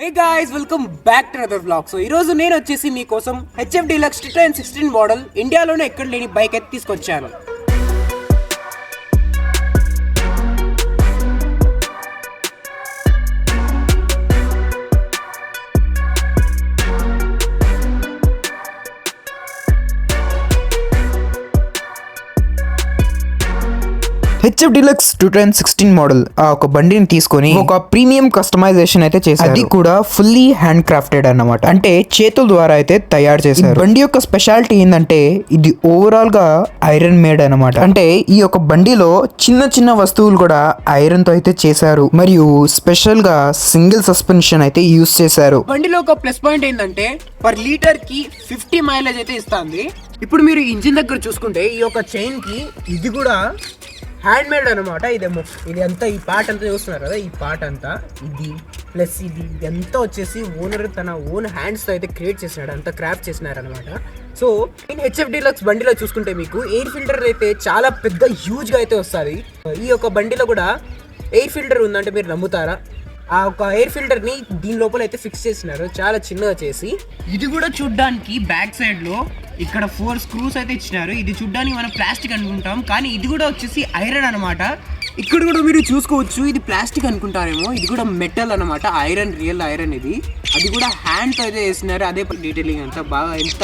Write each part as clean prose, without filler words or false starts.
Hey guys, welcome back to another vlog. So, ఈరోజు నేను వచ్చేసి మీకోసం HF Deluxe 2016 మోడల్ ఇండియాలోనే ఎక్కడ లేని బైక్ అయితే తీసుకొచ్చాను. హెచ్ఎఫ్ డిలక్స్ 2016 మోడల్ ఆ ఒక బండిని తీసుకొని ఒక ప్రీమియం కస్టమైజేషన్ అయితే చేశారు. అది కూడా ఫుల్లీ హ్యాండ్ క్రాఫ్టెడ్ అన్నమాట. అంటే చేతుల ద్వారా అయితే తయారు చేశారు. బండి యొక్క స్పెషాలిటీ ఏంటంటే ఇది ఓవరాల్ గా ఐరన్ మేడ్ అన్నమాట. అంటే ఈ యొక్క బండిలో చిన్న చిన్న వస్తువులు కూడా ఐరన్ తో అయితే చేశారు. మరియు స్పెషల్ గా సింగిల్ సస్పెన్షన్ అయితే యూస్ చేశారు. బండిలో ఒక ప్లస్ పాయింట్ ఏంటంటే పర్ లీటర్ కి 50 మైలేజ్ అయితే ఇస్తుంది. ఇప్పుడు మీరు ఇంజిన్ దగ్గర చూసుకుంటే ఈ యొక్క చైన్ కి ఇది కూడా హ్యాండ్ మేడ్ అనమాట. ఇది అంతా ఈ పార్ట్ అంతా చూస్తున్నారు కదా, ఈ పార్ట్ అంతా ఇది ప్లస్ ఇది అంతా వచ్చేసి ఓనర్ తన ఓన్ హ్యాండ్స్తో అయితే క్రియేట్ చేసినాడు, అంతా క్రాఫ్ట్ చేసినారు అనమాట. సో నేను హెచ్ఎఫ్ డీలక్స్ బండిలో చూసుకుంటే మీకు ఎయిర్ ఫిల్టర్ అయితే చాలా పెద్ద హ్యూజ్గా అయితే వస్తుంది. ఈ యొక్క బండిలో కూడా ఎయిర్ ఫిల్టర్ ఉందంటే మీరు నమ్ముతారా? ఆ ఒక ఎయిర్ ఫిల్టర్ ని దీని లోపల అయితే ఫిక్స్ చేసినారు, చాలా చిన్నగా చేసి. ఇది కూడా చూడ్డానికి బ్యాక్ సైడ్ లో ఇక్కడ 4 స్క్రూస్ అయితే ఇచ్చినారు. ఇది చూడ్డానికి మనం ప్లాస్టిక్ అనుకుంటాం, కానీ ఇది కూడా వచ్చేసి ఐరన్ అనమాట. ఇక్కడ కూడా మీరు చూసుకోవచ్చు, ఇది ప్లాస్టిక్ అనుకుంటారేమో, ఇది కూడా మెటల్ అనమాట, ఐరన్, రియల్ ఐరన్ ఇది. అది కూడా హ్యాండ్తో అయితే వేసినారు. అదే డీటెయిలింగ్ అంతా బాగా, ఎంత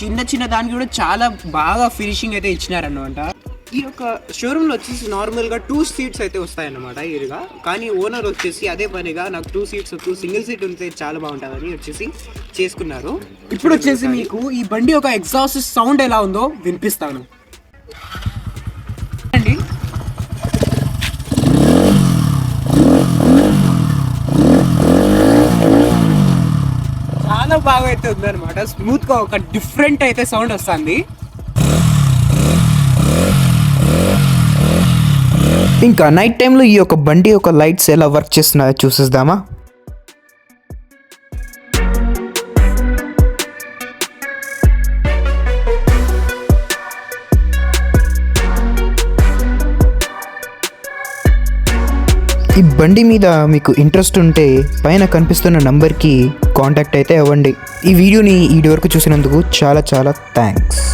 చిన్న చిన్న దానికి కూడా చాలా బాగా ఫినిషింగ్ అయితే ఇచ్చినారనమాట. ఈ యొక్క షోరూమ్లో వచ్చేసి నార్మల్గా 2 సీట్స్ అయితే వస్తాయన్నమాట ఈరుగా, కానీ ఓనర్ వచ్చేసి అదే పనిగా నాకు 2 సీట్స్ వద్దు, సింగిల్ సీట్ ఉంటే చాలా బాగుంటుందని వచ్చేసి చేసుకున్నారు. ఇప్పుడు వచ్చేసి మీకు ఈ బండి ఒక ఎగ్జాస్ట్ సౌండ్ ఎలా ఉందో వినిపిస్తాను అండి. చాలా బాగా అయితే ఉందన్నమాట, స్మూత్గా ఒక డిఫరెంట్ అయితే సౌండ్ వస్తుంది. ఇంకా నైట్ టైంలో ఈ యొక్క బండి యొక్క లైట్స్ ఎలా వర్క్ చేస్తున్నాయో చూసేద్దామా. ఈ బండి మీద మీకు ఇంట్రెస్ట్ ఉంటే పైన కనిపిస్తున్న నంబర్కి కాంటాక్ట్ అయితే అవ్వండి. ఈ వీడియోని వరకు చూసినందుకు చాలా చాలా థ్యాంక్స్.